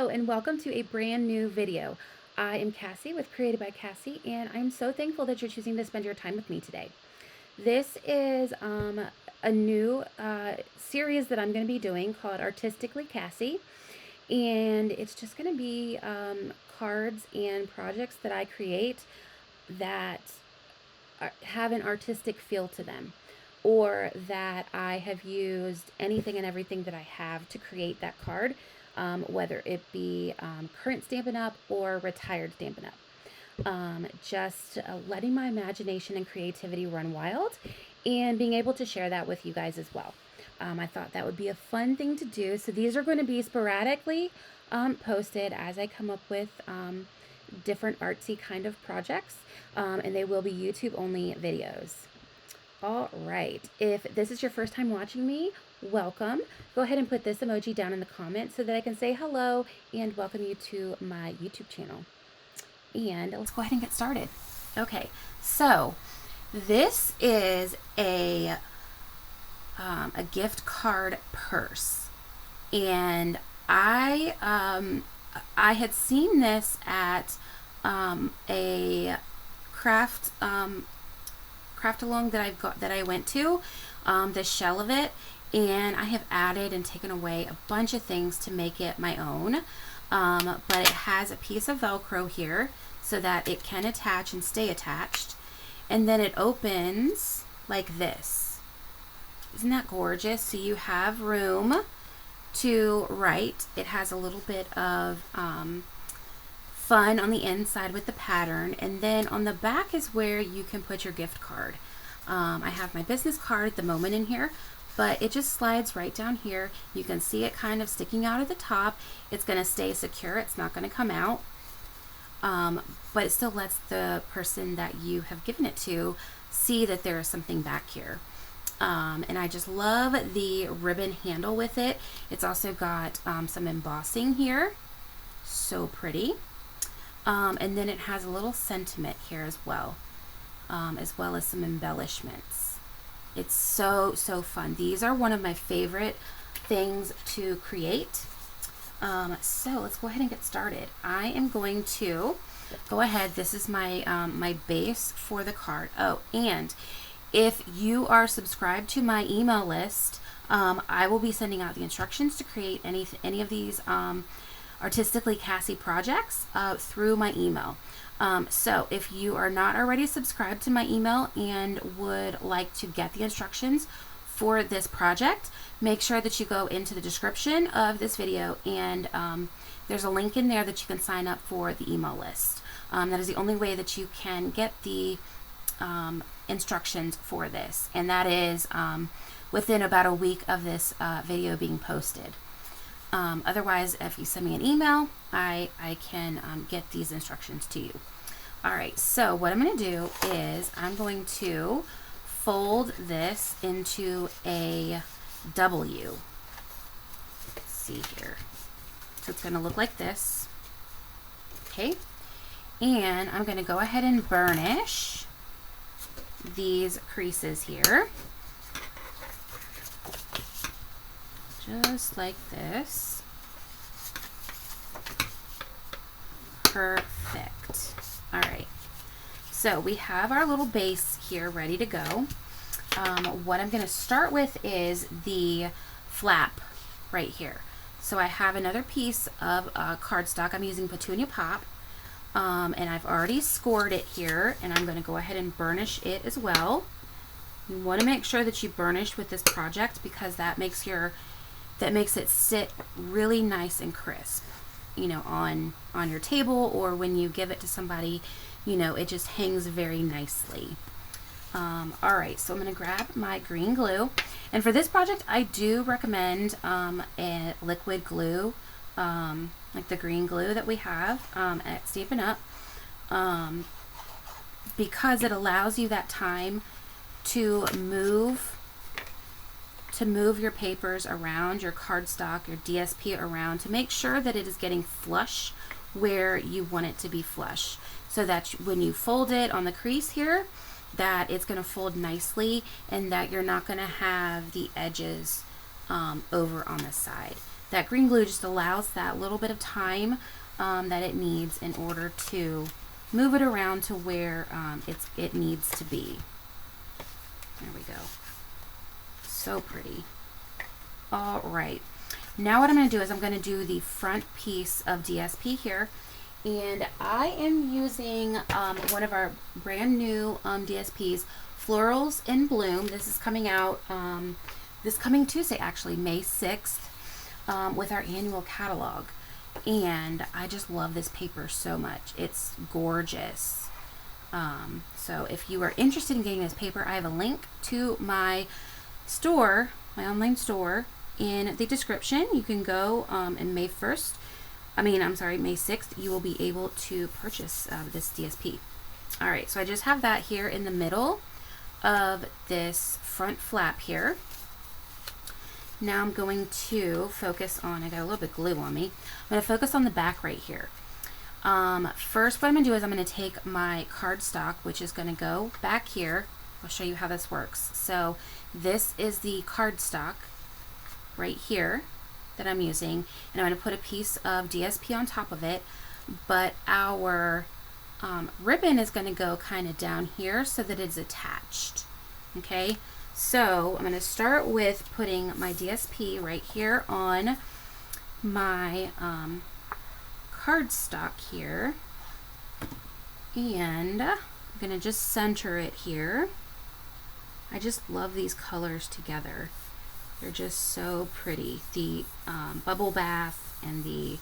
Hello and welcome to a brand new video. I am Cassie with Created by Cassie, and I'm so thankful that you're choosing to spend your time with me today. This is a new series that I'm going to be doing called Artistically Cassie, and it's just going to be cards and projects that I create that have an artistic feel to them, or that I have used anything and everything that I have to create that card, whether it be current Stampin' Up! Or retired Stampin' Up! Just letting my imagination and creativity run wild and being able to share that with you guys as well. I thought that would be a fun thing to do. So these are going to be sporadically posted as I come up with different artsy kind of projects, and they will be YouTube only videos. All right, if this is your first time watching me, welcome. Go ahead and put this emoji down in the comments so that I can say hello and welcome you to my YouTube channel. And let's go ahead and get started. Okay, so this is a gift card purse, and I had seen this at a craft along that I went to, the shell of it, and I have added and taken away a bunch of things to make it my own. But it has a piece of Velcro here so that it can attach and stay attached, and then it opens like this. Isn't that gorgeous? So you have room to write. It has a little bit of fun on the inside with the pattern, and then on the back is where you can put your gift card. I have my business card at the moment in here, but it just slides right down here. You can see it kind of sticking out at the top. It's going to stay secure. It's not going to come out, but it still lets the person that you have given it to see that there is something back here. And I just love the ribbon handle with it. It's also got some embossing here. So pretty. And then it has a little sentiment here as well as some embellishments. It's so fun. These are one of my favorite things to create. So let's go ahead and get started. I am going to go ahead. This is my my base for the card. Oh, and if you are subscribed to my email list, I will be sending out the instructions to create any of these Artistically Cassie projects through my email. So if you are not already subscribed to my email and would like to get the instructions for this project, make sure that you go into the description of this video, and there's a link in there that you can sign up for the email list. That is the only way that you can get the instructions for this, and that is within about a week of this video being posted. Otherwise, if you send me an email, I can get these instructions to you. All right, so what I'm going to do is I'm going to fold this into a W. Let's see here. So it's going to look like this. Okay, and I'm going to go ahead and burnish these creases here. Just like this. Perfect. All right. So we have our little base here ready to go. What I'm going to start with is the flap right here. So I have another piece of cardstock. I'm using Petunia Pop, and I've already scored it here, and I'm going to go ahead and burnish it as well. You want to make sure that you burnish with this project because that makes it sit really nice and crisp, you know, on your table, or when you give it to somebody, you know, it just hangs very nicely. All right, so I'm going to grab my green glue, and for this project I do recommend a liquid glue, like the green glue that we have at Stampin' Up, because it allows you that time to move your papers around, your cardstock, your DSP around, to make sure that it is getting flush where you want it to be flush, so that when you fold it on the crease here, that it's going to fold nicely and that you're not going to have the edges over on the side. that green glue just allows that little bit of time that it needs in order to move it around to where it needs to be. There we go. So pretty. All right. Now what I'm going to do is I'm going to do the front piece of DSP here. And I am using one of our brand new DSPs, Florals in Bloom. This is coming out this coming Tuesday, actually, May 6th, with our annual catalog. And I just love this paper so much. It's gorgeous. So if you are interested in getting this paper, I have a link to my store, my online store, in the description. You can go and May 6th, you will be able to purchase this DSP. All right, so I just have that here in the middle of this front flap here. Now I'm going to focus on, I got a little bit of glue on me. I'm going to focus on the back right here. First, what I'm going to do is I'm going to take my cardstock, which is going to go back here. I'll show you how this works. So this is the cardstock right here that I'm using, and I'm going to put a piece of DSP on top of it, but our ribbon is going to go kind of down here so that it's attached. Okay, so I'm going to start with putting my DSP right here on my cardstock here, and I'm going to just center it here. I just love these colors together. They're just so pretty. The bubble bath and the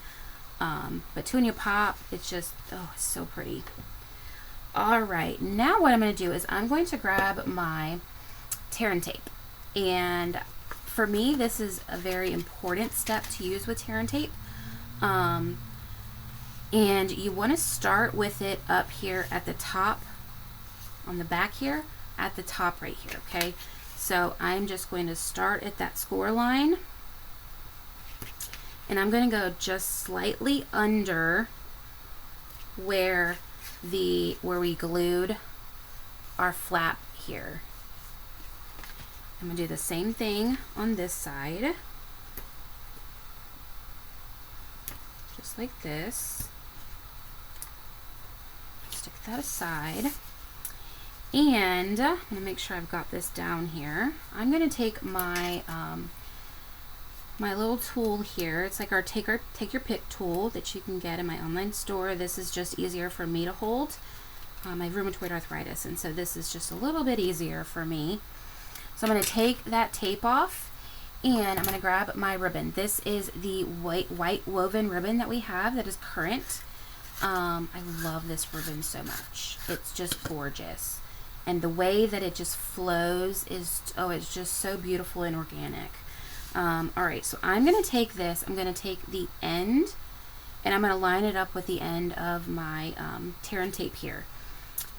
petunia pop, it's just, oh, it's so pretty. All right, now what I'm going to do is I'm going to grab my tear and tape. And for me, this is a very important step to use with tear and tape. And you want to start with it up here at the top, on the back here, at the top right here, okay? So I'm just going to start at that score line, and I'm going to go just slightly under where we glued our flap here. I'm going to do the same thing on this side, just like this. Stick that aside. And I'm going to make sure I've got this down here. I'm going to take my my little tool here. It's like our take your pick tool that you can get in my online store. This is just easier for me to hold. I have rheumatoid arthritis, and so this is just a little bit easier for me. So I'm going to take that tape off, and I'm going to grab my ribbon. This is the white woven ribbon that we have that is current. I love this ribbon so much. It's just gorgeous. And the way that it just flows is, oh, it's just so beautiful and organic. All right, so I'm going to take this, I'm going to take the end, and I'm going to line it up with the end of my tear and tape here.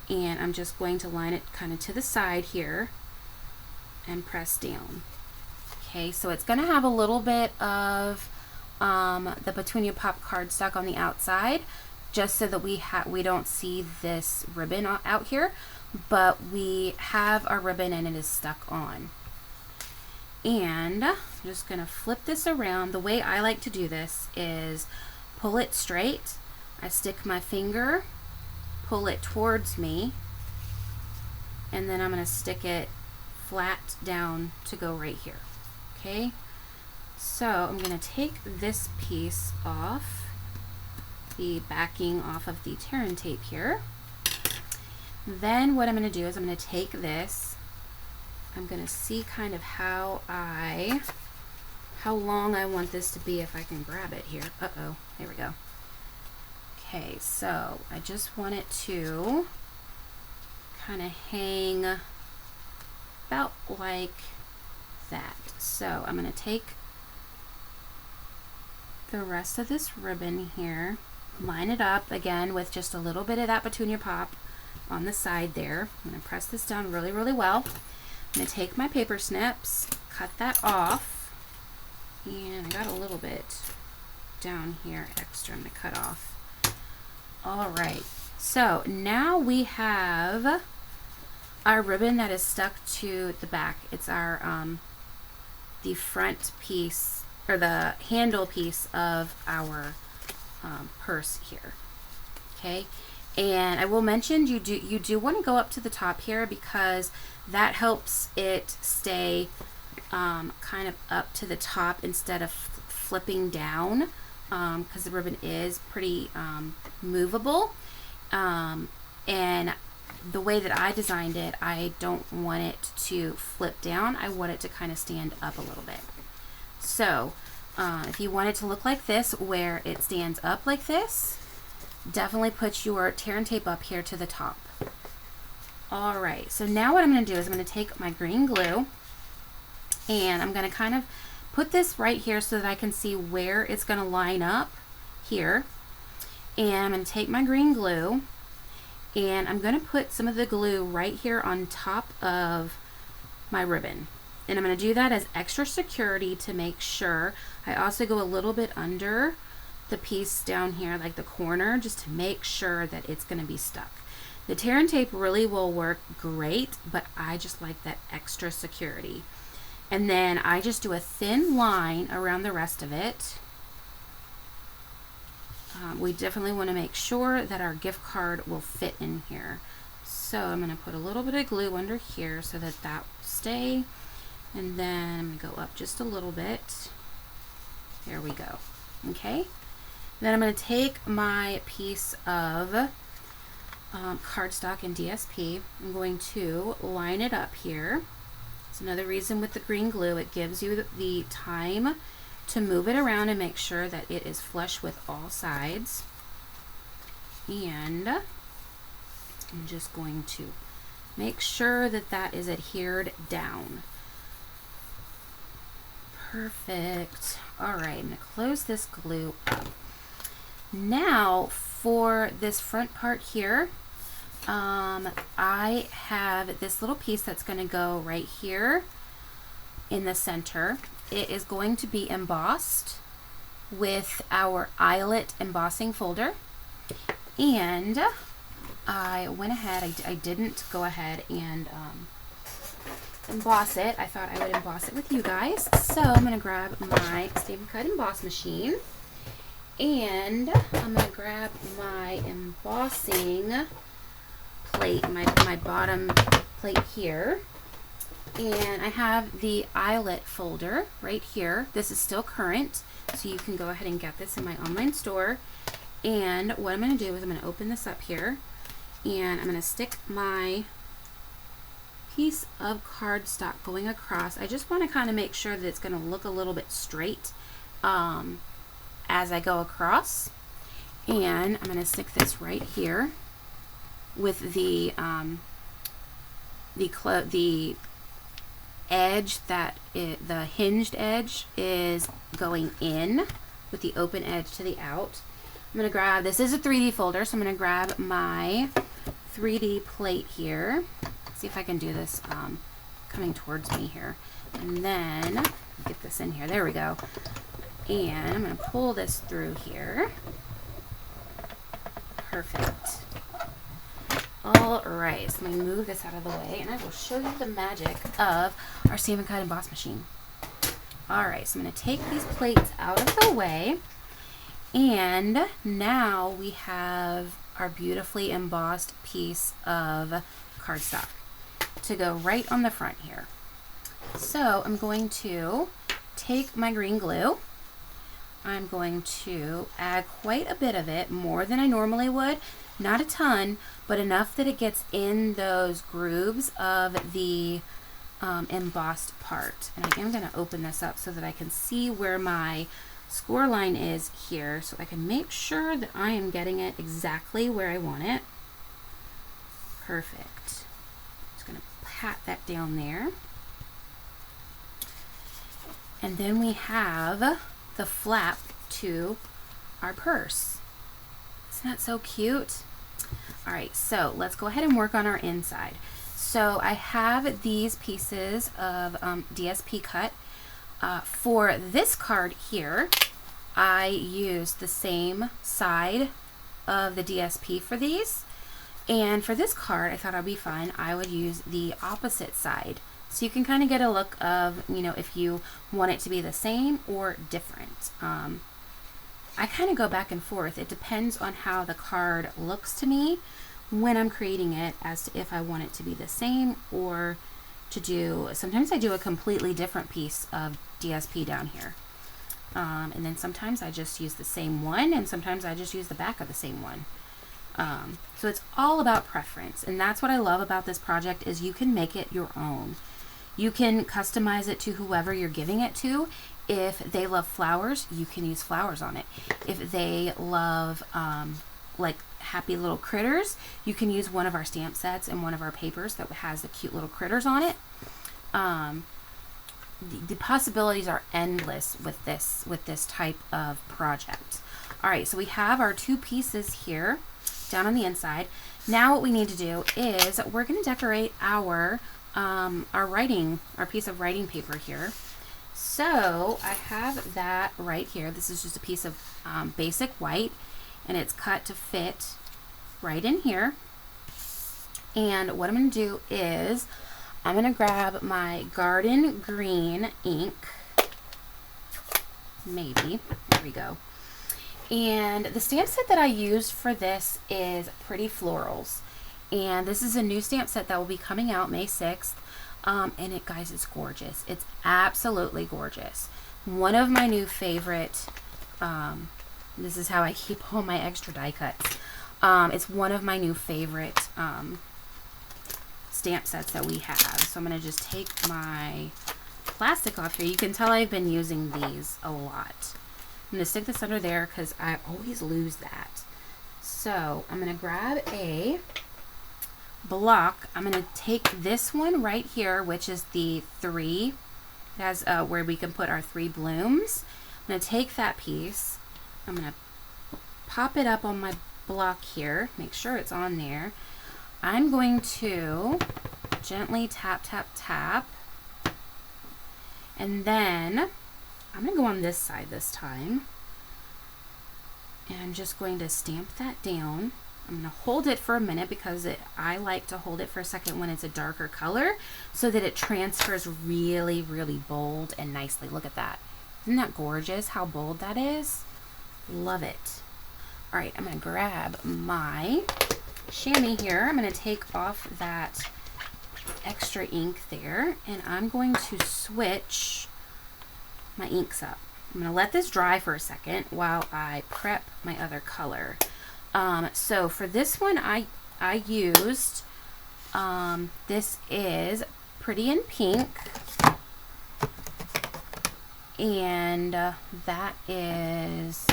And I'm just going to line it kind of to the side here and press down. Okay, so it's going to have a little bit of the Petunia Pop cardstock on the outside, just so that we don't see this ribbon out here, but we have our ribbon and it is stuck on. And I'm just going to flip this around. The way I like to do this is pull it straight. I stick my finger, pull it towards me, and then I'm going to stick it flat down to go right here. Okay, so I'm going to take this piece off, the backing off of the tear and tape here. Then what I'm going to do is I'm going to take this, I'm going to see kind of how long I want this to be, if I can grab it here. Uh-oh, there we go. Okay, so I just want it to kind of hang about like that. So I'm going to take the rest of this ribbon here, line it up again with just a little bit of that Petunia Pop on the side there. I'm going to press this down really, really well. I'm going to take my paper snips, cut that off, and I got a little bit down here extra I'm going to cut off. All right, so now we have our ribbon that is stuck to the back. It's our the front piece or the handle piece of our purse here. Okay, and I will mention you do want to go up to the top here, because that helps it stay kind of up to the top instead of flipping down, because the ribbon is pretty movable, and the way that I designed it, I don't want it to flip down. I want it to kind of stand up a little bit. So if you want it to look like this, where it stands up like this, definitely put your tear and tape up here to the top. All right, so now what I'm going to do is I'm going to take my green glue, and I'm going to kind of put this right here so that I can see where it's going to line up here. And I'm going to take my green glue, and I'm going to put some of the glue right here on top of my ribbon. And I'm going to do that as extra security to make sure. I also go a little bit under the piece down here, like the corner, just to make sure that it's going to be stuck. The tear and tape really will work great, but I just like that extra security. And then I just do a thin line around the rest of it. We definitely want to make sure that our gift card will fit in here. So I'm going to put a little bit of glue under here so that that will stay. And then I'm going to go up just a little bit. There we go. Okay. Then I'm going to take my piece of cardstock and DSP. I'm going to line it up here. It's another reason with the green glue, it gives you the time to move it around and make sure that it is flush with all sides. And I'm just going to make sure that that is adhered down. Perfect. All right, I'm going to close this glue up. Now for this front part here, I have this little piece that's going to go right here in the center. It is going to be embossed with our eyelet embossing folder, and I went ahead, I didn't go ahead and emboss it. I thought I would emboss it with you guys, so I'm going to grab my Stampin' Cut emboss machine, and I'm going to grab my embossing plate, my bottom plate here, and I have the eyelet folder right here. This is still current, so you can go ahead and get this in my online store. And what I'm going to do is I'm going to open this up here, and I'm going to stick my piece of cardstock going across. I just want to kind of make sure that it's going to look a little bit straight as I go across. And I'm going to stick this right here with the edge the hinged edge is going in with the open edge to the out. I'm going to grab, this is a 3D folder, so I'm going to grab my 3D plate here. See if I can do this coming towards me here. And then get this in here. There we go. And I'm going to pull this through here. Perfect. All right, so I'm going to move this out of the way, and I will show you the magic of our Stampin' Cut emboss machine. All right, so I'm going to take these plates out of the way, and now we have our beautifully embossed piece of cardstock to go right on the front here. So I'm going to take my green glue. I'm going to add quite a bit of it, more than I normally would. Not a ton, but enough that it gets in those grooves of the embossed part. And I am going to open this up so that I can see where my score line is here, so I can make sure that I am getting it exactly where I want it. Perfect. Just going to pat that down there. And then we have the flap to our purse. Isn't that so cute? All right, so let's go ahead and work on our inside. So I have these pieces of DSP cut. For this card here, I used the same side of the DSP for these. And for this card, I thought it would be fun. I would use the opposite side So you can kind of get a look of, you know, if you want it to be the same or different. I kind of go back and forth. It depends on how the card looks to me when I'm creating it as to if I want it to be the same or to do, sometimes I do a completely different piece of DSP down here. And then sometimes I just use the same one, and sometimes I just use the back of the same one. So it's all about preference, and that's what I love about this project is you can make it your own. You can customize it to whoever you're giving it to. If they love flowers, you can use flowers on it. If they love like happy little critters, you can use one of our stamp sets and one of our papers that has the cute little critters on it. The possibilities are endless with this type of project. All right, so we have our two pieces here down on the inside. Now what we need to do is we're going to decorate our piece of writing paper here. So I have that right here. This is just a piece of basic white, and it's cut to fit right in here. And what I'm going to do is I'm going to grab my garden green ink, maybe, there we go. And the stamp set that I used for this is Pretty Florals. And this is a new stamp set that will be coming out May 6th. And it, guys, it's gorgeous. It's absolutely gorgeous. One of my new favorite, this is how I keep all my extra die cuts. It's one of my new favorite stamp sets that we have. So I'm going to just take my plastic off here. You can tell I've been using these a lot. I'm going to stick this under there because I always lose that. So I'm going to grab a block. I'm going to take this one right here, which is the 3. It has where we can put our 3 blooms. I'm going to take that piece. I'm going to pop it up on my block here. Make sure it's on there. I'm going to gently tap, tap, tap. And then I'm going to go on this side this time. And I'm just going to stamp that down. I'm going to hold it for a minute because I like to hold it for a second when it's a darker color so that it transfers really, really bold and nicely. Look at that. Isn't that gorgeous how bold that is? Love it. All right, I'm going to grab my chamois here. I'm going to take off that extra ink there, and I'm going to switch my inks up. I'm going to let this dry for a second while I prep my other color. So for this one, I used, this is Pretty in Pink, and that is,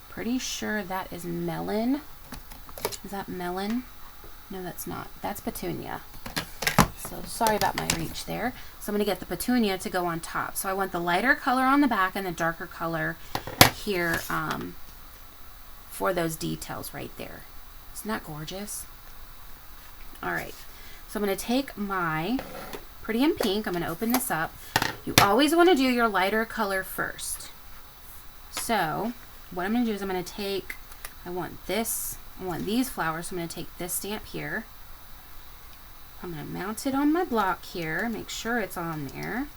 pretty sure that is Melon. Is that Melon? No, that's not. That's Petunia. So sorry about my reach there. So I'm going to get the Petunia to go on top. So I want the lighter color on the back and the darker color here for those details right there. Isn't that gorgeous? All right. So I'm going to take my Pretty in Pink. I'm going to open this up. You always want to do your lighter color first. So what I'm going to do is I'm going to take, I want these flowers, so I'm going to take this stamp here. I'm going to mount it on my block here, make sure it's on there,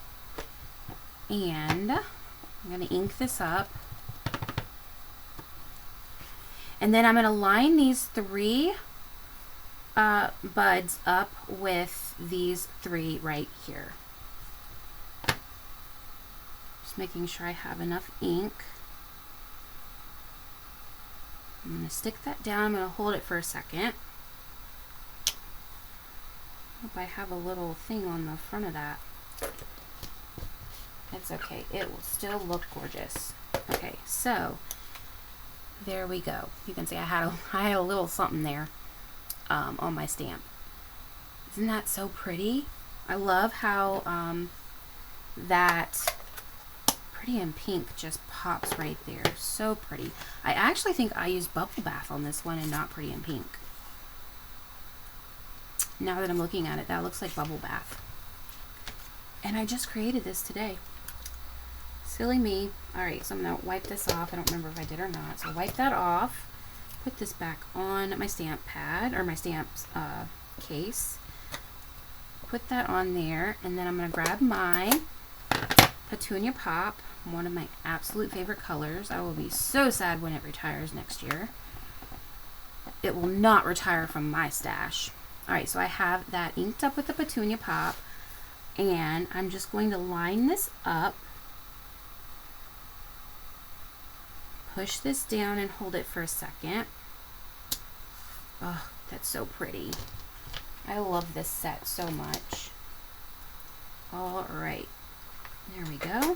and I'm going to ink this up. And then I'm going to line these 3 buds up with these 3 right here. Just making sure I have enough ink. I'm going to stick that down. I'm going to hold it for a second. Hope I have a little thing on the front of that. It's okay. It will still look gorgeous. Okay, so there we go. You can see I had a little something there on my stamp. Isn't that so pretty? I love how that Pretty in Pink just pops right there. So pretty. I actually think I used Bubble Bath on this one and not Pretty in Pink. Now that I'm looking at it, that looks like Bubble Bath. And I just created this today. Silly me. Alright, so I'm going to wipe this off. I don't remember if I did or not. So wipe that off. Put this back on my stamp pad, or my stamp case. put that on there, and then I'm going to grab my Petunia Pop, one of my absolute favorite colors. I will be so sad when it retires next year. It will not retire from my stash. Alright, so I have that inked up with the Petunia Pop, and I'm just going to line this up, push this down and hold it for a second. Oh, that's so pretty. I love this set so much. Alright, there we go.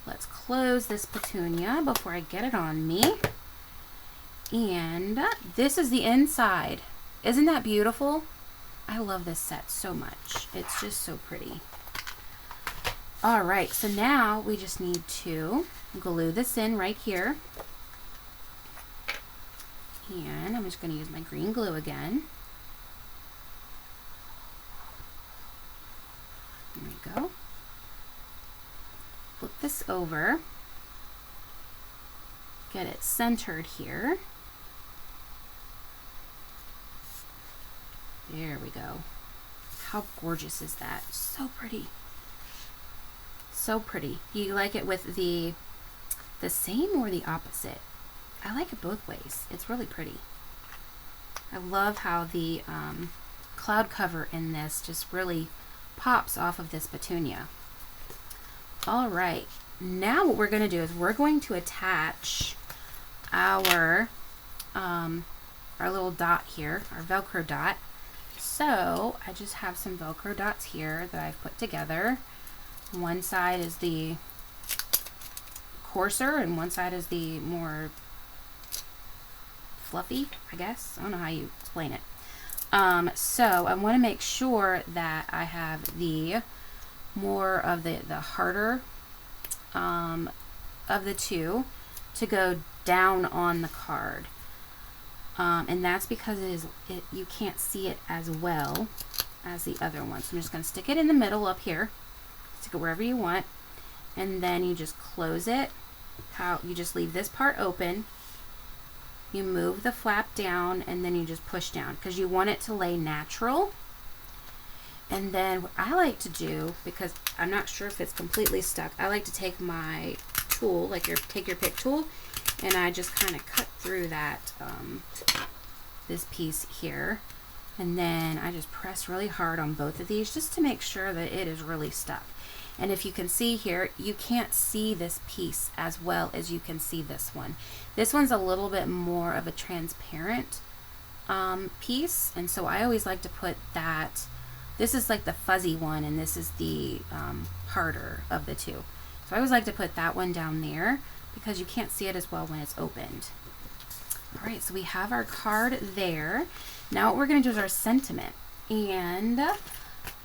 Let's close this petunia before I get it on me. And this is the inside. Isn't that beautiful? I love this set so much. It's just so pretty. Alright, so now we just need to glue this in right here. And I'm just going to use my green glue again. There we go. Flip this over. Get it centered here. There we go. How gorgeous is that? So pretty. So pretty. Do you like it with the same or the opposite? I like it both ways. It's really pretty. I love how the cloud cover in this just really pops off of this petunia. Alright, now what we're going to do is we're going to attach our little dot here, our Velcro dot. So I just have some Velcro dots here that I've put together. One side is the coarser and one side is the more fluffy, I guess. I don't know how you explain it. So I want to make sure that I have the more of the harder of the two to go down on the card. And that's because you can't see it as well as the other one. So I'm just going to stick it in the middle up here. Stick it wherever you want. And then you just close it. You just leave this part open. You move the flap down and then you just push down because you want it to lay natural. And then what I like to do, because I'm not sure if it's completely stuck, I like to take my tool, like take your pick tool, and I just kind of cut through that this piece here, and then I just press really hard on both of these just to make sure that it is really stuck. And if you can see here, you can't see this piece as well as you can see this one. This one's a little bit more of a transparent piece, and so I always like to put that. This is like the fuzzy one, and this is the harder of the two. So I always like to put that one down there because you can't see it as well when it's opened. All right, so we have our card there. Now what we're going to do is our sentiment, and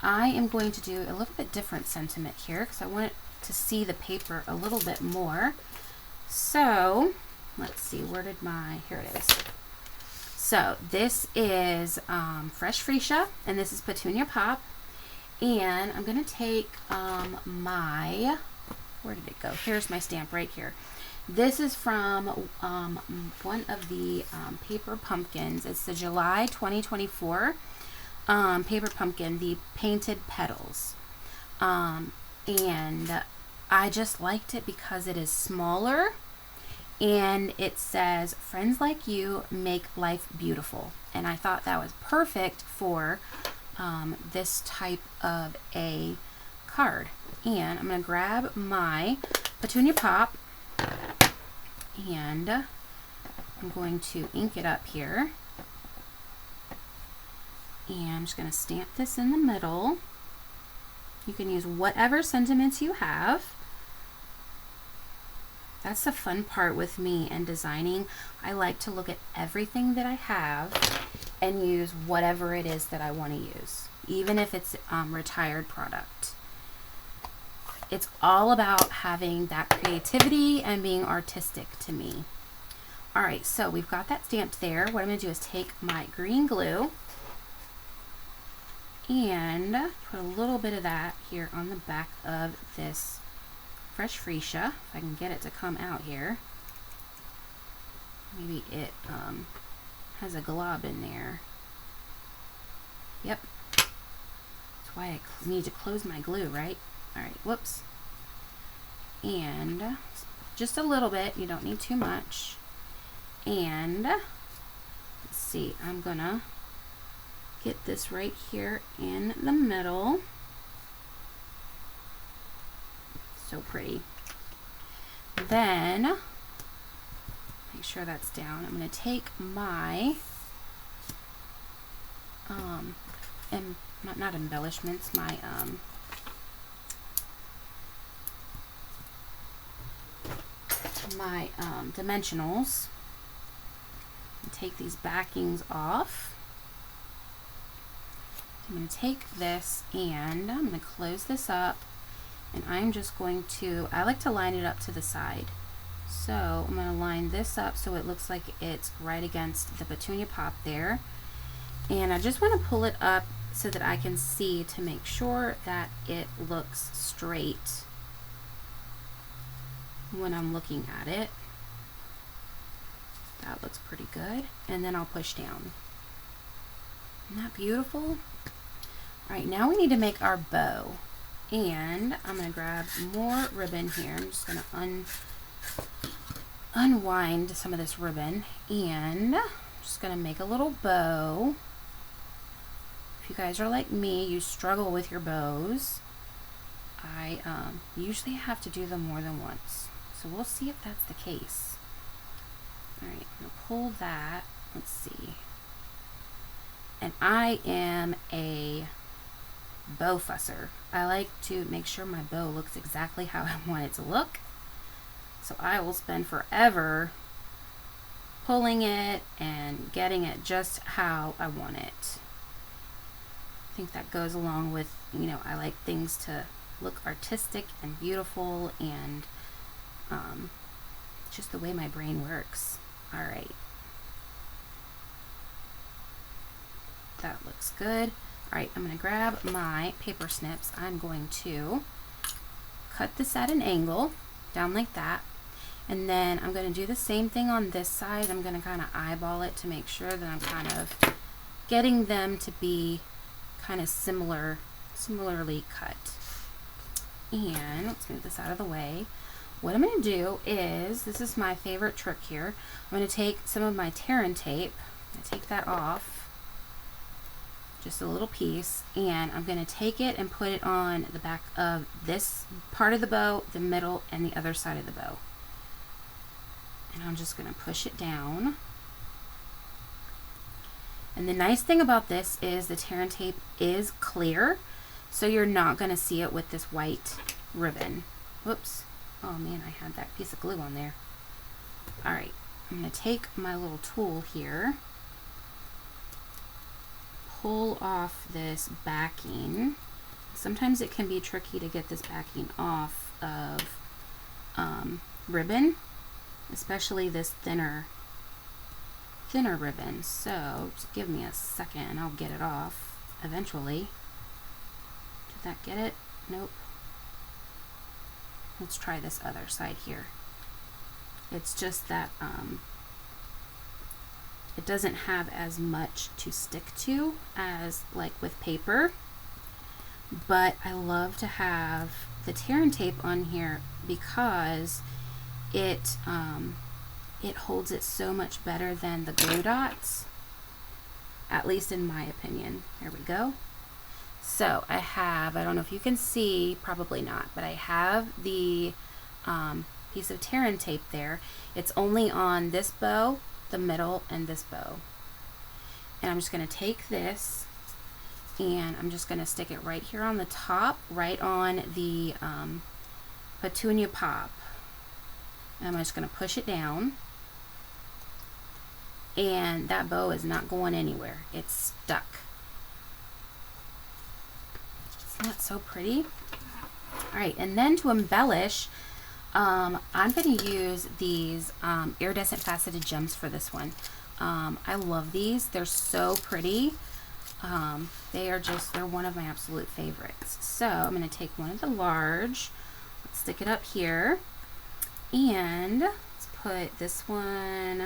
I am going to do a little bit different sentiment here because I want it to see the paper a little bit more. So let's see, here it is. So this is Fresh Freesia, and this is Petunia Pop, and I'm going to take where did it go? Here's my stamp right here. This is from one of the paper pumpkins. It's the July 2024 paper pumpkin, the Painted Petals. And I just liked it because it is smaller, and it says, "Friends like you make life beautiful." And I thought that was perfect for this type of a card. And I'm going to grab my Petunia Pop, and I'm going to ink it up here. And I'm just going to stamp this in the middle. You can use whatever sentiments you have. That's the fun part with me and designing. I like to look at everything that I have and use whatever it is that I want to use, even if it's retired product. It's all about having that creativity and being artistic to me. Alright, so we've got that stamped there. What I'm going to do is take my green glue and put a little bit of that here on the back of this Fresh Freesia, if I can get it to come out here. Maybe it has a glob in there. Yep. That's why I need to close my glue, right? All right, whoops. And just a little bit, you don't need too much. And let's see, I'm gonna get this right here in the middle. So pretty. Then, make sure that's down. I'm gonna take my, not embellishments, my, dimensionals, and take these backings off. I'm going to take this and I'm going to close this up, and I'm just going to, I like to line it up to the side. So I'm going to line this up so it looks like it's right against the petunia pop there. And I just want to pull it up so that I can see to make sure that it looks straight when I'm looking at it. That looks pretty good. And then I'll push down. Isn't that beautiful? All right, now we need to make our bow. And I'm going to grab more ribbon here. I'm just going to unwind some of this ribbon, and I'm just going to make a little bow. If you guys are like me, you struggle with your bows. I usually have to do them more than once. So we'll see if that's the case. All right, I'm going to pull that. Let's see. And I am a bow fusser. I like to make sure my bow looks exactly how I want it to look. So I will spend forever pulling it and getting it just how I want it. I think that goes along with, you know, I like things to look artistic and beautiful, and just the way my brain works. All right. That looks good. All right, I'm going to grab my paper snips. I'm going to cut this at an angle, down like that. And then I'm going to do the same thing on this side. I'm going to kind of eyeball it to make sure that I'm kind of getting them to be kind of similarly cut. And let's move this out of the way. What I'm going to do is, this is my favorite trick here. I'm going to take some of my Terran tape, I'm going to take that off, just a little piece, and I'm going to take it and put it on the back of this part of the bow, the middle, and the other side of the bow. And I'm just going to push it down. And the nice thing about this is the Terran tape is clear, so you're not going to see it with this white ribbon. Whoops. Oh man, I had that piece of glue on there. All right, I'm going to take my little tool here, pull off this backing. Sometimes it can be tricky to get this backing off of ribbon, especially this thinner ribbon. So just give me a second and I'll get it off eventually. Did that get it? Nope. Let's try this other side here. It's just that it doesn't have as much to stick to as like with paper, but I love to have the Terran tape on here because it holds it so much better than the glue dots, at least in my opinion. There we go. So I have, I don't know if you can see, probably not, but I have the piece of Terran tape there. It's only on this bow, the middle, and this bow. And I'm just going to take this and I'm just going to stick it right here on the top, right on the petunia pop. And I'm just going to push it down. And that bow is not going anywhere. It's stuck. Isn't that so pretty? All right, and then to embellish, I'm going to use these iridescent faceted gems for this one. I love these. They're so pretty. They're one of my absolute favorites. So I'm going to take one of the large, let's stick it up here, and let's put this one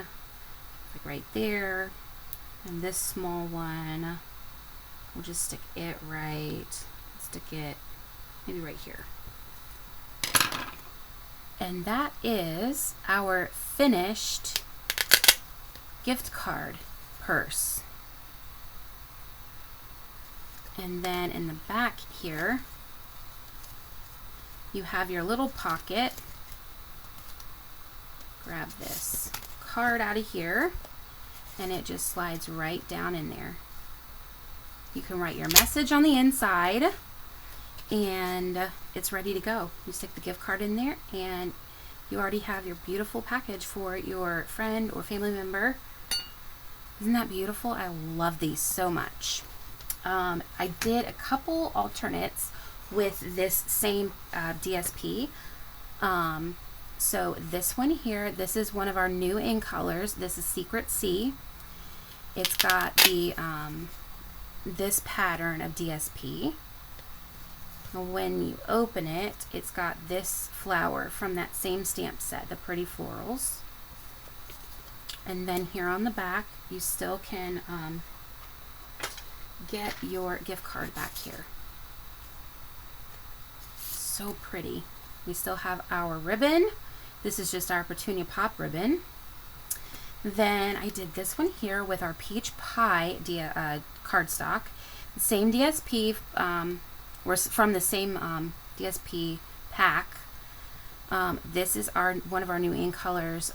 like right there, and this small one, we'll just stick it right stick it maybe right here. And that is our finished gift card purse. And then in the back here, you have your little pocket. Grab this card out of here, and it just slides right down in there. You can write your message on the inside, and it's ready to go. You stick the gift card in there, and you already have your beautiful package for your friend or family member. Isn't that beautiful? I love these so much. I did a couple alternates with this same DSP. So this one here, this is one of our new in colors. This is Secret Sea. It's got the this pattern of DSP. When you open it, it's got this flower from that same stamp set, the Pretty Florals. And then here on the back, you still can get your gift card back here. So pretty. We still have our ribbon. This is just our Petunia Pop ribbon. Then I did this one here with our Peach Pie cardstock. Same DSP, we're from the same DSP pack. This is one of our new ink colors.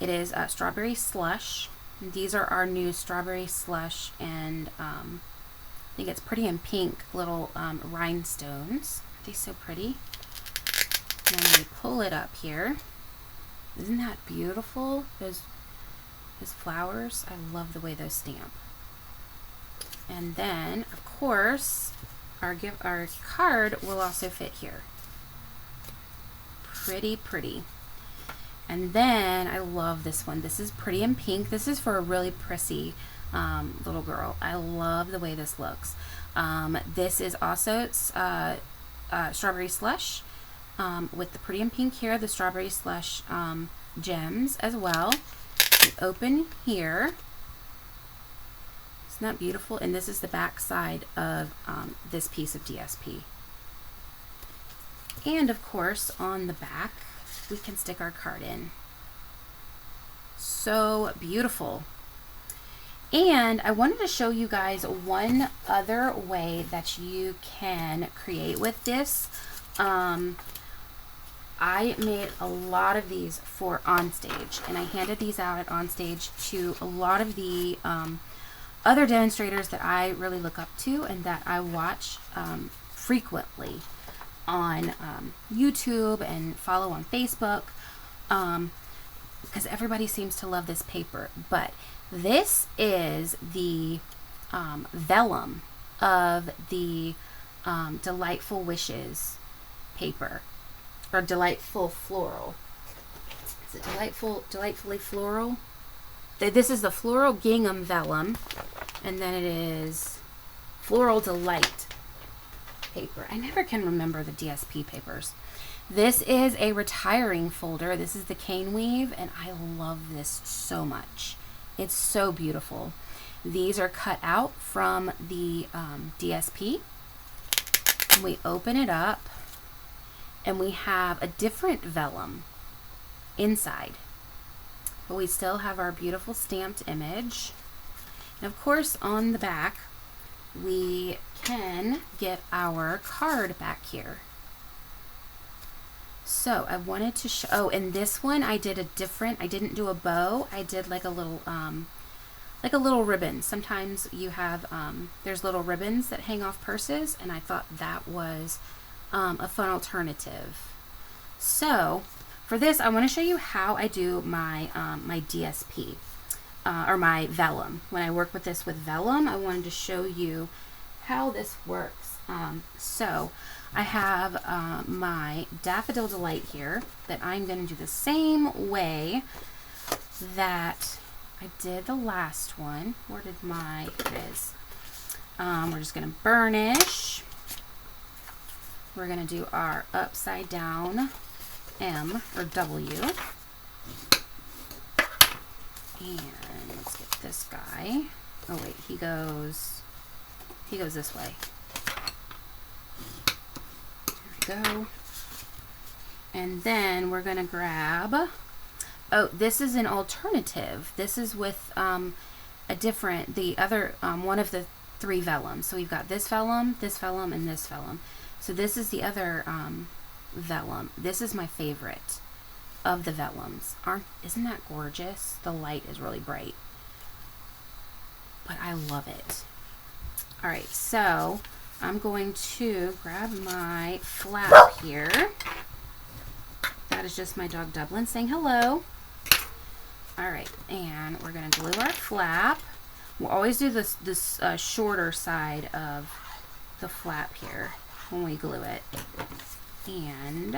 It is Strawberry Slush. These are our new Strawberry Slush, and I think it's Pretty in Pink little rhinestones. Aren't they so pretty? And then we pull it up here. Isn't that beautiful? Those flowers. I love the way those stamp. And then, of course, our card will also fit here. Pretty, pretty. And then I love this one. This is Pretty in Pink. This is for a really prissy little girl. I love the way this looks. This is also Strawberry Slush with the Pretty in Pink here, the Strawberry Slush gems as well. We open here. Isn't that beautiful? And this is the back side of this piece of DSP. And of course, on the back, we can stick our card in. So beautiful. And I wanted to show you guys one other way that you can create with this. I made a lot of these for Onstage, and I handed these out at Onstage to a lot of the other demonstrators that I really look up to and that I watch frequently on YouTube and follow on Facebook, because everybody seems to love this paper. But this is the vellum of the Delightful Wishes paper, or Delightful Floral. Is it Delightfully Floral? This is the Floral Gingham vellum, and then it is Floral Delight paper. I never can remember the DSP papers. This is a retiring folder. This is the cane weave, and I love this so much. It's so beautiful. These are cut out from the DSP. And we open it up, and we have a different vellum inside. But we still have our beautiful stamped image. And of course, on the back, we can get our card back here. So I wanted to show, oh, and this one I did a different, I didn't do a bow, I did like a little ribbon. Sometimes you have, there's little ribbons that hang off purses, and I thought that was a fun alternative. So for this, I want to show you how I do my, my DSP. Or my vellum. When I work with this with vellum, I wanted to show you how this works. So I have my Daffodil Delight here that I'm going to do the same way that I did the last one. Where did my, here it is. We're just going to burnish. We're going to do our upside down M or W. And let's get this guy. Oh wait, he goes this way. go. And then we're going to grab, oh, this is an alternative. This is with a different, the other, one of the 3 vellums. So we've got this vellum, and this vellum. So this is the other vellum. This is my favorite of the vellums. Isn't that gorgeous? The light is really bright, but I love it. All right, so I'm going to grab my flap here. That is just my dog Dublin saying hello. All right, and we're gonna glue our flap. We'll always do this shorter side of the flap here when we glue it. And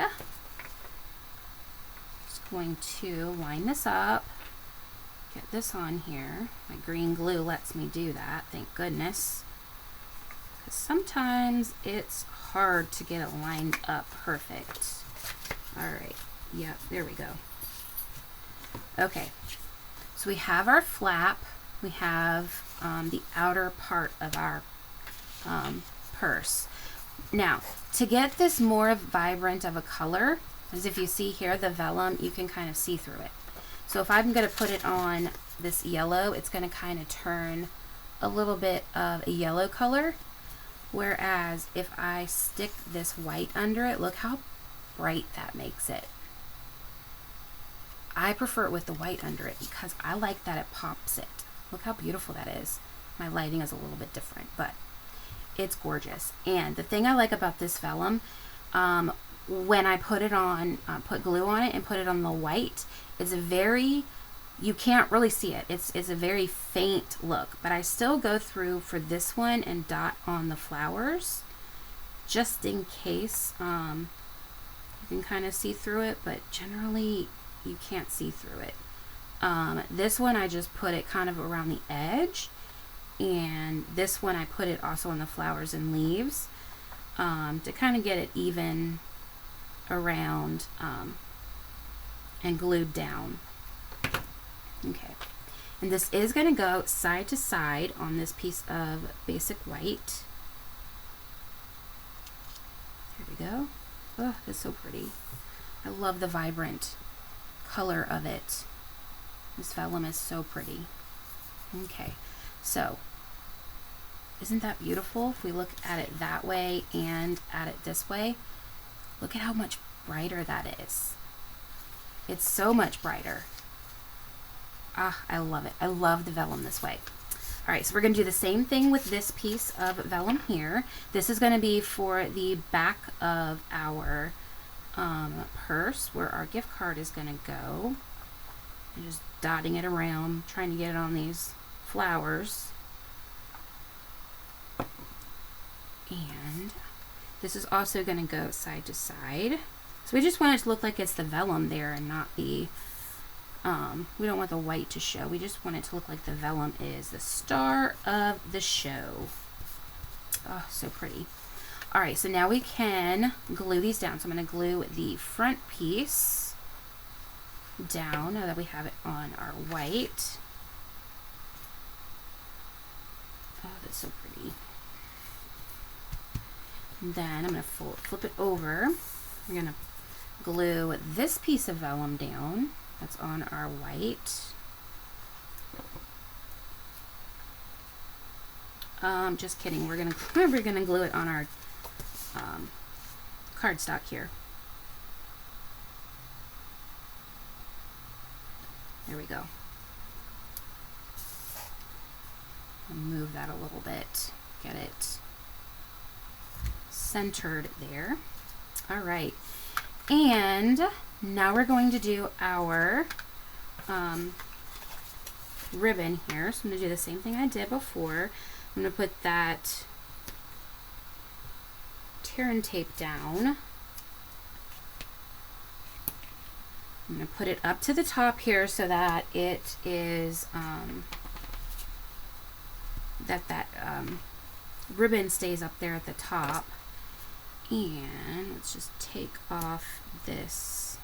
just going to line this up, get this on here. My green glue lets me do that, thank goodness. Because sometimes it's hard to get it lined up perfect. All right, yep, there we go. Okay, so we have our flap, we have the outer part of our purse. Now, to get this more vibrant of a color, as if you see here, the vellum, you can kind of see through it. So if I'm going to put it on this yellow, it's going to kind of turn a little bit of a yellow color. Whereas if I stick this white under it, look how bright that makes it. I prefer it with the white under it because I like that it pops it. Look how beautiful that is. My lighting is a little bit different, but it's gorgeous. And the thing I like about this vellum, when I put it on, put glue on it and put it on the white, it's a very, you can't really see it. It's a very faint look, but I still go through for this one and dot on the flowers just in case you can kind of see through it, but generally you can't see through it. This one I just put it kind of around the edge, and this one I put it also on the flowers and leaves to kind of get it even around and glued down. Okay, and this is going to go side to side on this piece of basic white. Here we go. Oh, it's so pretty. I love the vibrant color of it. This vellum is so pretty. Okay, so isn't that beautiful? If we look at it that way and at it this way, look at how much brighter that is. It's so much brighter. Ah, I love it. I love the vellum this way. All right, so we're going to do the same thing with this piece of vellum here. This is going to be for the back of our purse, where our gift card is going to go. I'm just dotting it around, trying to get it on these flowers. And this is also going to go side to side. So we just want it to look like it's the vellum there and not the, we don't want the white to show. We just want it to look like the vellum is the star of the show. Oh, so pretty. All right, so now we can glue these down. So I'm going to glue the front piece down now that we have it on our white. Oh, that's so pretty. And then I'm going to flip it over. We're going to glue this piece of vellum down that's on our white. Just kidding. We're gonna glue it on our cardstock here. There we go. I'll move that a little bit. Get it centered there. All right. And now we're going to do our ribbon here. So I'm going to do the same thing I did before. I'm going to put that tear and tape down. I'm going to put it up to the top here so that it is that ribbon stays up there at the top. And let's just take off this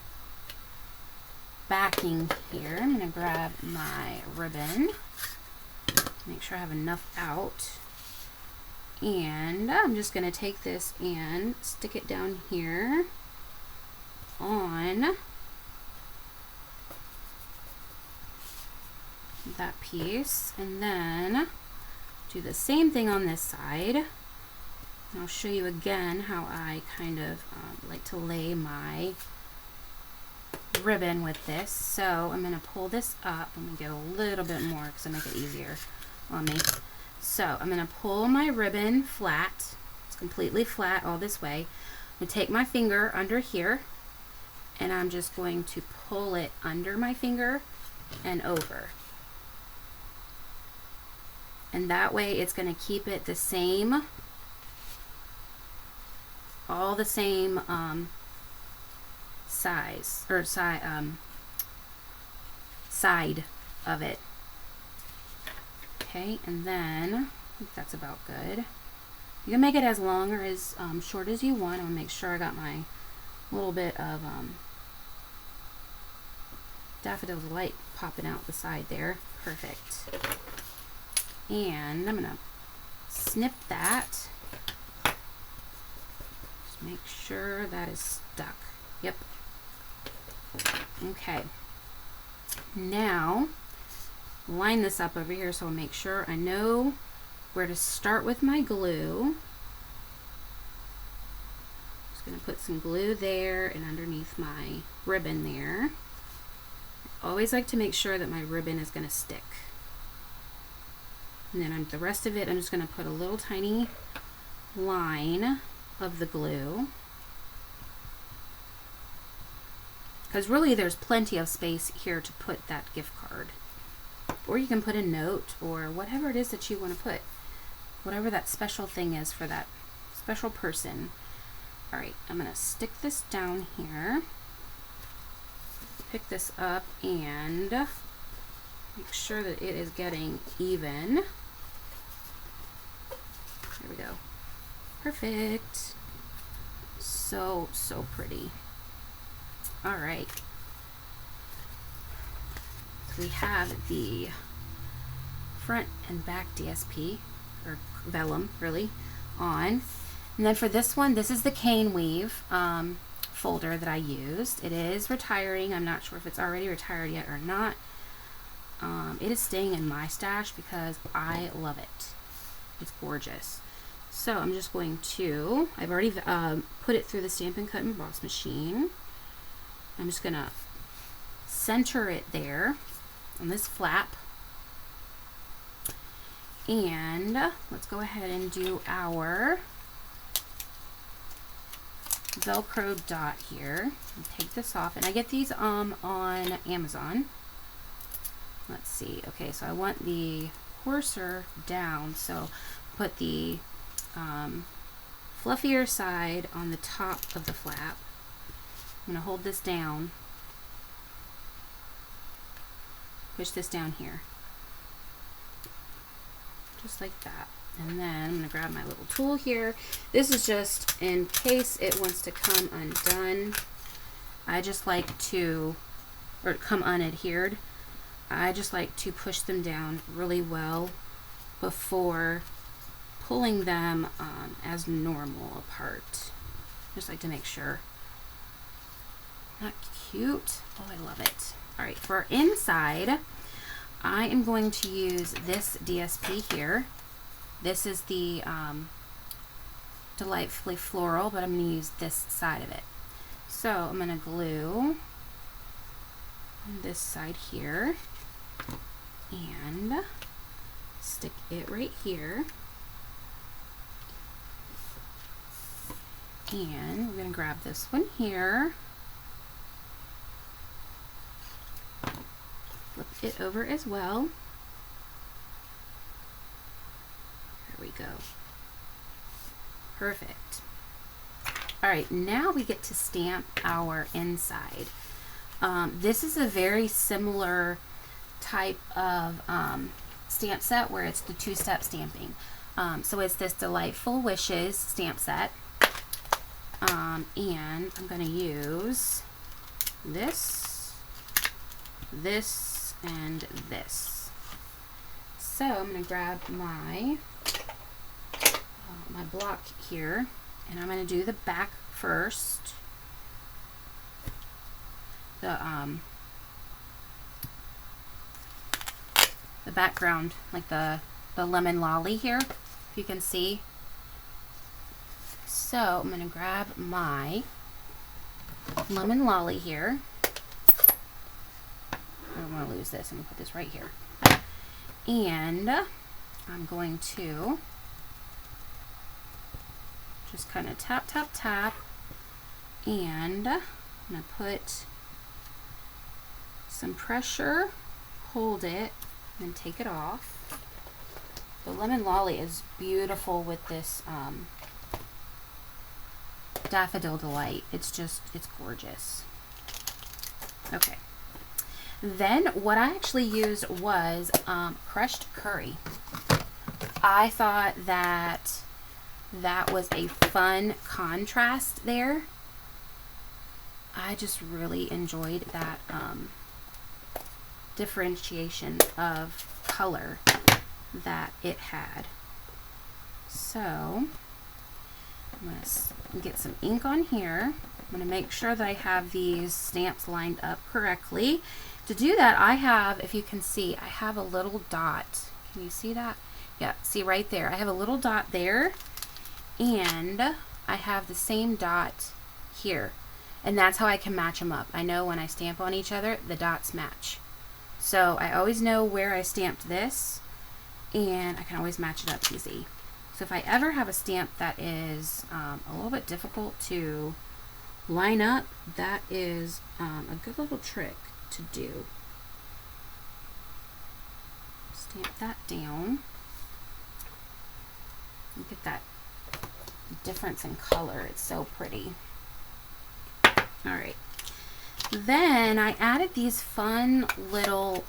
backing here. I'm going to grab my ribbon, make sure I have enough out, And I'm just going to take this and stick it down here on that piece, and then do the same thing on this side. And I'll show you again how I kind of like to lay my ribbon with this. So I'm going to pull this up. I'm going to get a little bit more because I make it easier on me. So I'm going to pull my ribbon flat. It's completely flat all this way. I'm going to take my finger under here, and I'm just going to pull it under my finger and over. And that way it's going to keep it the same, all the same size, or side of it. Okay, and then I think that's about good. You can make it as long or as short as you want. I'm going to make sure I got my little bit of daffodil delight popping out the side there. Perfect. And I'm going to snip that. Just make sure that is stuck. Yep. Okay. Now, line this up over here so I'll make sure I know where to start with my glue. Just going to put some glue there and underneath my ribbon there. I always like to make sure that my ribbon is going to stick. And then the rest of it, I'm just going to put a little tiny line of the glue. Because really there's plenty of space here to put that gift card. Or you can put a note or whatever it is that you want to put. Whatever that special thing is for that special person. Alright, I'm going to stick this down here. Pick this up and make sure that it is getting even. There we go. Perfect. So, so pretty. All right. So we have the front and back DSP, or vellum, really, on. And then for this one, this is the cane weave folder that I used. It is retiring. I'm not sure if it's already retired yet or not. It is staying in my stash because I love it. It's gorgeous. So I'm just going to, I've already put it through the Stampin' Cut and Emboss machine. I'm just going to center it there on this flap. And let's go ahead and do our Velcro dot here. And take this off. And I get these on Amazon. Let's see. Okay, so I want the coarser down. So put the fluffier side on the top of the flap. I'm going to hold this down. Push this down here. Just like that. And then I'm going to grab my little tool here. This is just in case it wants to come undone. I just like to, or come unadhered. I just like to push them down really well before pulling them as normal apart. Just like to make sure. Not cute? Oh, I love it. All right, for our inside, I am going to use this DSP here. This is the Delightfully Floral, but I'm going to use this side of it. So I'm going to glue on this side here and stick it right here. And we're going to grab this one here, flip it over as well. There we go. Perfect. All right, now we get to stamp our inside. This is a very similar type of stamp set where it's the two-step stamping. So it's this Delightful Wishes stamp set. And I'm going to use this, this, and this. So I'm going to grab my my block here, and I'm going to do the back first. The background, like the lemon lolly here, if you can see. So I'm going to grab my lemon lolly here. I don't want to lose this. I'm going to put this right here. And I'm going to just kind of tap, tap, tap. And I'm going to put some pressure, hold it, and take it off. The lemon lolly is beautiful with this Daffodil Delight. It's gorgeous. Okay. Then what I actually used was crushed curry. I thought that was a fun contrast there. I just really enjoyed that differentiation of color that it had. So I'm going to get some ink on here. I'm going to make sure that I have these stamps lined up correctly. To do that, I have, if you can see, I have a little dot. Can you see that? Yeah, see right there. I have a little dot there, and I have the same dot here. And that's how I can match them up. I know when I stamp on each other, the dots match. So I always know where I stamped this, and I can always match it up easy. So if I ever have a stamp that is a little bit difficult to line up, that is a good little trick to do. Stamp that down. Look at that difference in color. It's so pretty. All right. Then I added these fun little,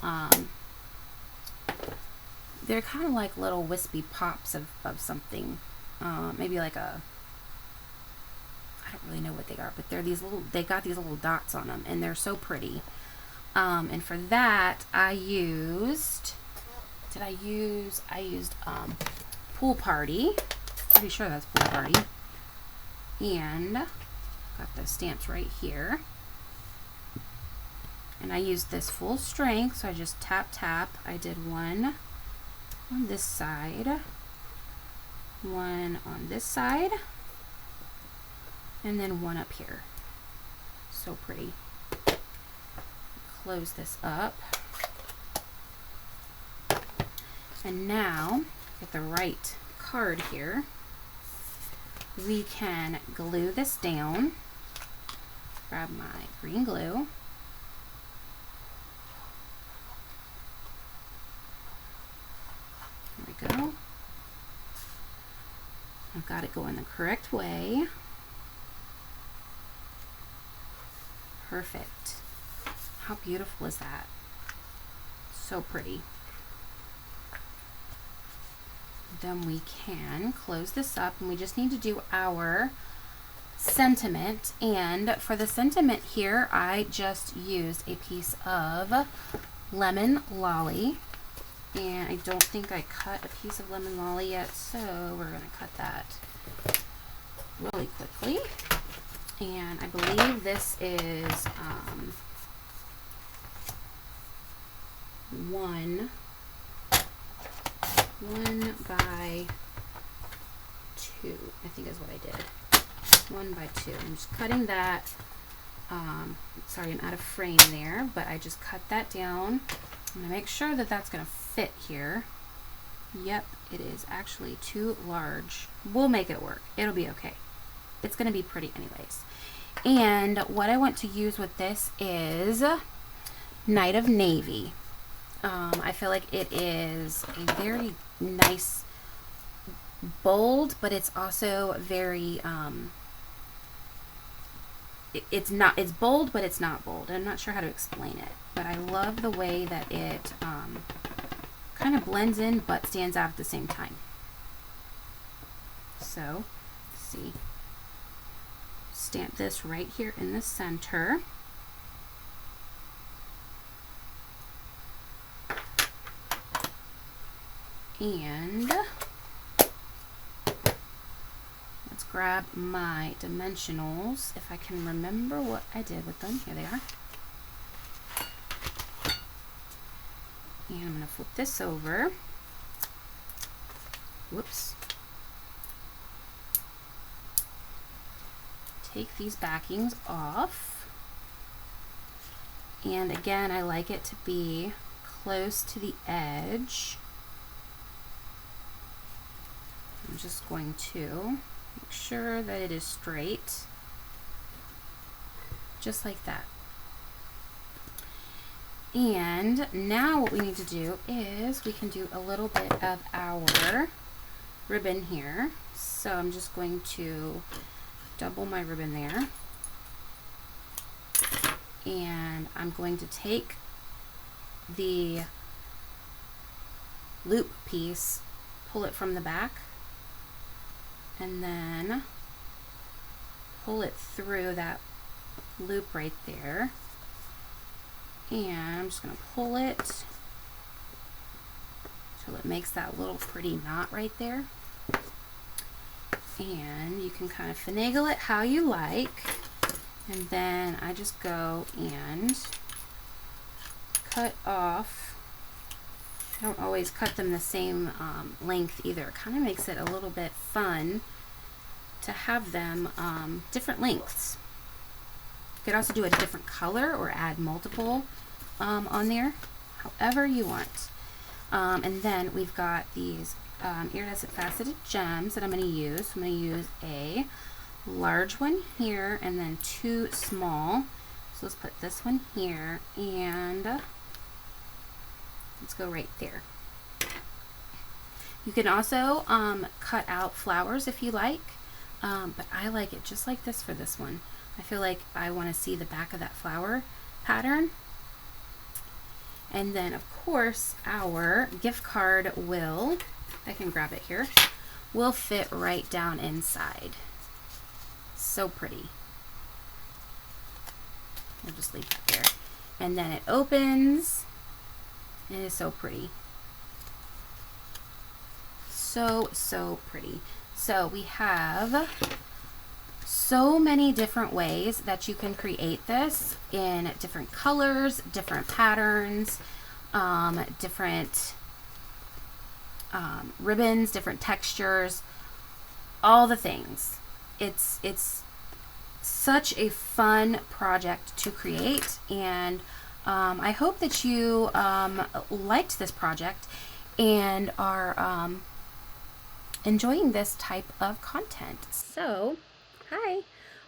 they're kind of like little wispy pops of something. Maybe like I don't really know what they are, but they're these little, they got these little dots on them, and they're so pretty. And for that, I used Pool Party. Pretty sure that's Pool Party. And got the stamps right here. And I used this full strength, so I just tap, tap. I did one on this side, one on this side, and then one up here. So pretty. Close this up. And now, get the right card here. We can glue this down. Grab my green glue. There we go. I've got it going the correct way. Perfect. How beautiful is that? So pretty. Then we can close this up, and we just need to do our sentiment. And for the sentiment here, I just used a piece of lemon lolly, and I don't think I cut a piece of lemon lolly yet, so we're going to cut that really quickly. And I believe this is 1 by 2, I think is what I did. 1 by 2. I'm just cutting that. Sorry, I'm out of frame there, but I just cut that down. I'm going to make sure that that's going to fit here. Yep, it is actually too large. We'll make it work. It'll be okay. It's going to be pretty anyways. And what I want to use with this is Night of Navy. I feel like it is a very nice, bold, but it's also very, it's bold, but it's not bold. I'm not sure how to explain it, but I love the way that it kind of blends in, but stands out at the same time. So, let's see. Stamp this right here in the center. And grab my dimensionals if I can remember what I did with them. Here they are. And I'm going to flip this over. Whoops. Take these backings off. And again, I like it to be close to the edge. I'm just going to make sure that it is straight, just like that. And now what we need to do is we can do a little bit of our ribbon here. So I'm just going to double my ribbon there. And I'm going to take the loop piece, pull it from the back, and then pull it through that loop right there. And I'm just going to pull it till it makes that little pretty knot right there. And you can kind of finagle it how you like. And then I just go and cut off. I don't always cut them the same length either. It kind of makes it a little bit fun to have them different lengths. You could also do a different color or add multiple on there, however you want. And then we've got these iridescent faceted gems that I'm going to use. I'm going to use a large one here and then two small. So let's put this one here and let's go right there. You can also cut out flowers if you like, but I like it just like this for this one. I feel like I want to see the back of that flower pattern. And then of course our gift card will, I can grab it here, will fit right down inside. So pretty. We'll just leave that there. And then it opens and it is so pretty. So pretty. So we have so many different ways that you can create this in different colors, different patterns, different ribbons, different textures, all the things. It's such a fun project to create, and I hope that you liked this project and are enjoying this type of content. So, hi.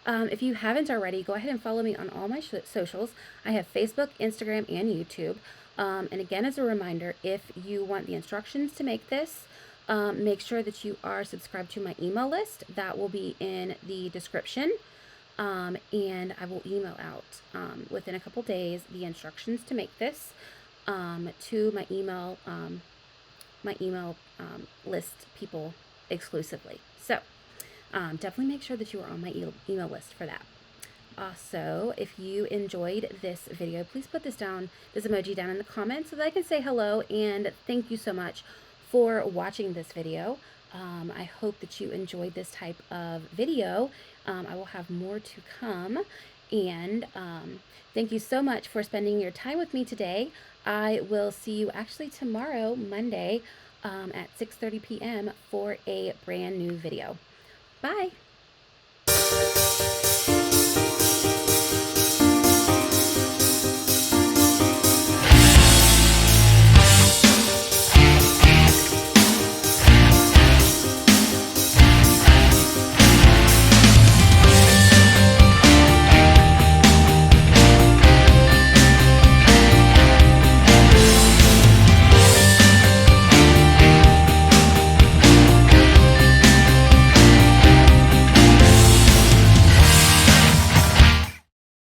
If you haven't already, go ahead and follow me on all my socials. I have Facebook, Instagram, and YouTube. And again, as a reminder, if you want the instructions to make this, make sure that you are subscribed to my email list. That will be in the description. And I will email out within a couple days the instructions to make this to my email list people exclusively. So definitely make sure that you are on my email list for that. Also, if you enjoyed this video, please put this emoji down in the comments so that I can say hello, and thank you so much for watching this video. I hope that you enjoyed this type of video. I will have more to come, and thank you so much for spending your time with me today. I will see you actually tomorrow, Monday, at 6:30 p.m. for a brand new video. Bye!